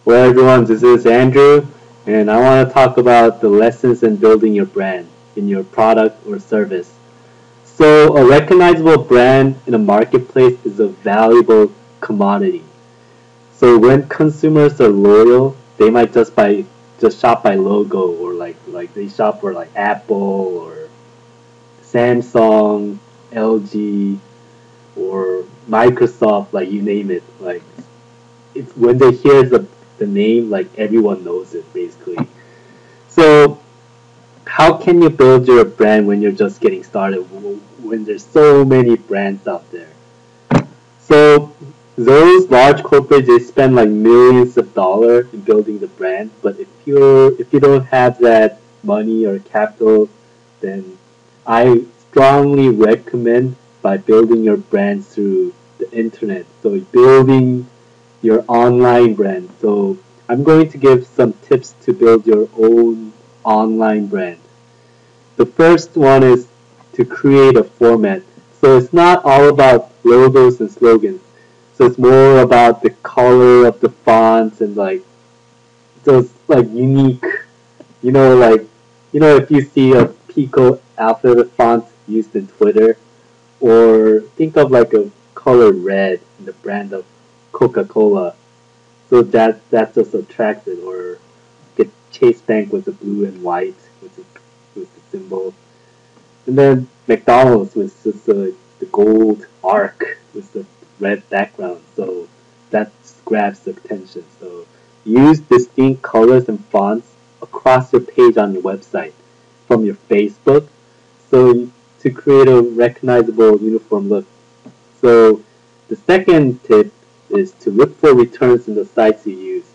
Well, everyone, this is Andrew, and I want to talk about the lessons in building your brand in your product or service. So, a recognizable brand in a marketplace is a valuable commodity. So, when consumers are loyal, they might just shop by logo or like they shop for like Apple or Samsung, LG, or Microsoft, like you name it. Like it's when they hear the name, like everyone knows it basically. So how can you build your brand when you're just getting started? When there's so many brands out there. So those large corporates they spend like millions of dollars in building the brand, but if you don't have that money or capital, then I strongly recommend by building your brand through the internet. So building your online brand. So I'm going to give some tips to build your own online brand. The first one is to create a format. So it's not all about logos and slogans. So it's more about the color of the fonts and like those like unique, like if you see a Pico alphabet font used in Twitter, or think of like a color red in the brand of Coca-Cola. So that's just attracted, or get Chase Bank with the blue and white with the symbol, and then McDonald's with just the gold arc with the red background. So that grabs the attention. So use distinct colors and fonts across your page on your website from your Facebook. So to create a recognizable uniform look. So the second tip is to look for returns in the sites you use.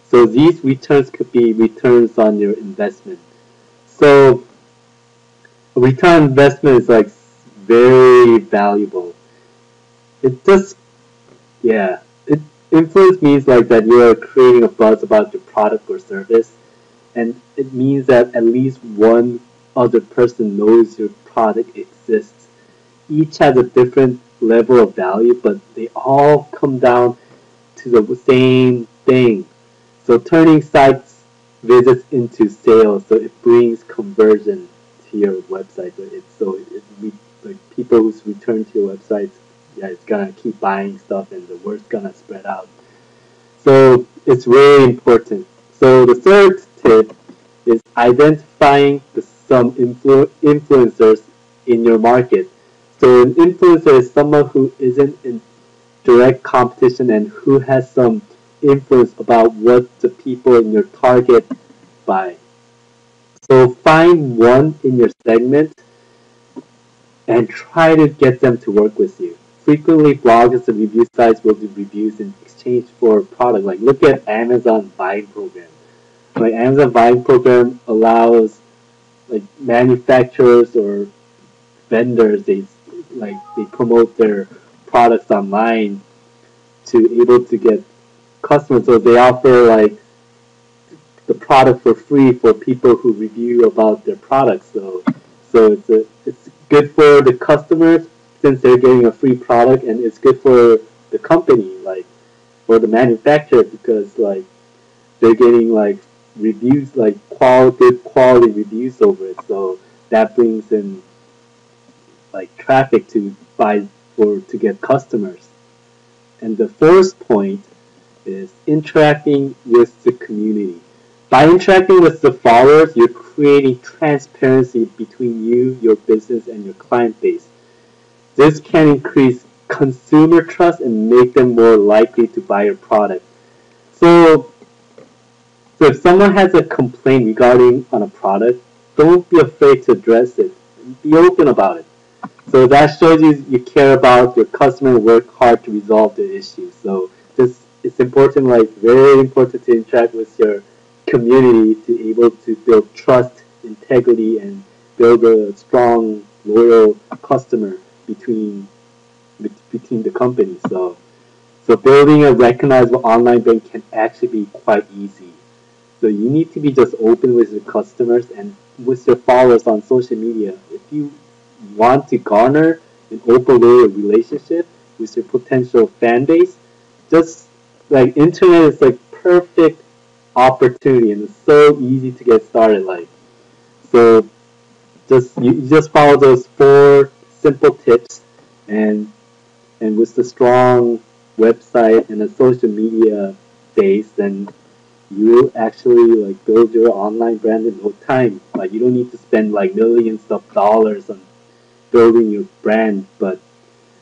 So these returns could be returns on your investment. So a return on investment is like very valuable. It just yeah. It influence means like that you are creating a buzz about your product or service, and it means that at least one other person knows your product exists. Each has a different level of value, but they all come down to the same thing. So turning sites visits into sales, so it brings conversion to your website. Like people who return to your websites, yeah, it's gonna keep buying stuff, and the word's gonna spread out. So it's really important. So the third tip is identifying some influencers in your market. So an influencer is someone who isn't in direct competition and who has some influence about what the people in your target buy. So find one in your segment and try to get them to work with you. Frequently, bloggers and review sites will do reviews in exchange for a product. Like look at Amazon buying program. Like Amazon buying program allows like manufacturers or vendors they promote their products online to able to get customers. So they offer like the product for free for people who review about their products. So it's good for the customers since they're getting a free product, and it's good for the company like or the manufacturer because like they're getting like reviews like good quality reviews over it. So that brings in like traffic to buy or to get customers. And the fourth point is interacting with the community. By interacting with the followers, you're creating transparency between you, your business, and your client base. This can increase consumer trust and make them more likely to buy your product. So, so if someone has a complaint regarding on a product, don't be afraid to address it. Be open about it. So that shows you care about your customer and work hard to resolve the issue. So this it's important, like very important to interact with your community to be able to build trust, integrity, and build a strong, loyal customer between the companies. So building a recognizable online brand can actually be quite easy. So you need to be just open with your customers and with your followers on social media. If you want to garner an open loyal relationship with your potential fan base, just like internet is like perfect opportunity, and it's so easy to get started. Like, so you just follow those 4 simple tips, and with the strong website and a social media base, then you actually like build your online brand in no time. Like, you don't need to spend like millions of dollars on building your brand. But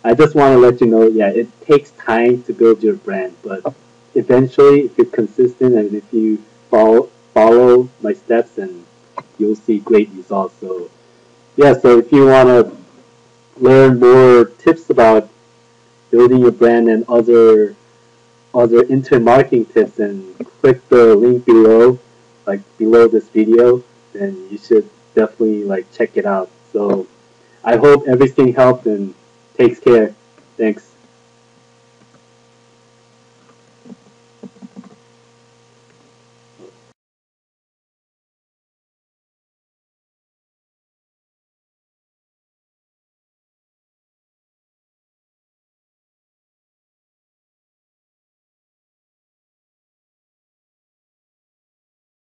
I just want to let you know, yeah, it takes time to build your brand, but eventually, if you're consistent and if you follow my steps, and you'll see great results. So yeah, so if you want to learn more tips about building your brand and other internet marketing tips, and click the link below, like below this video, then you should definitely like check it out. So I hope everything helped, and takes care. Thanks.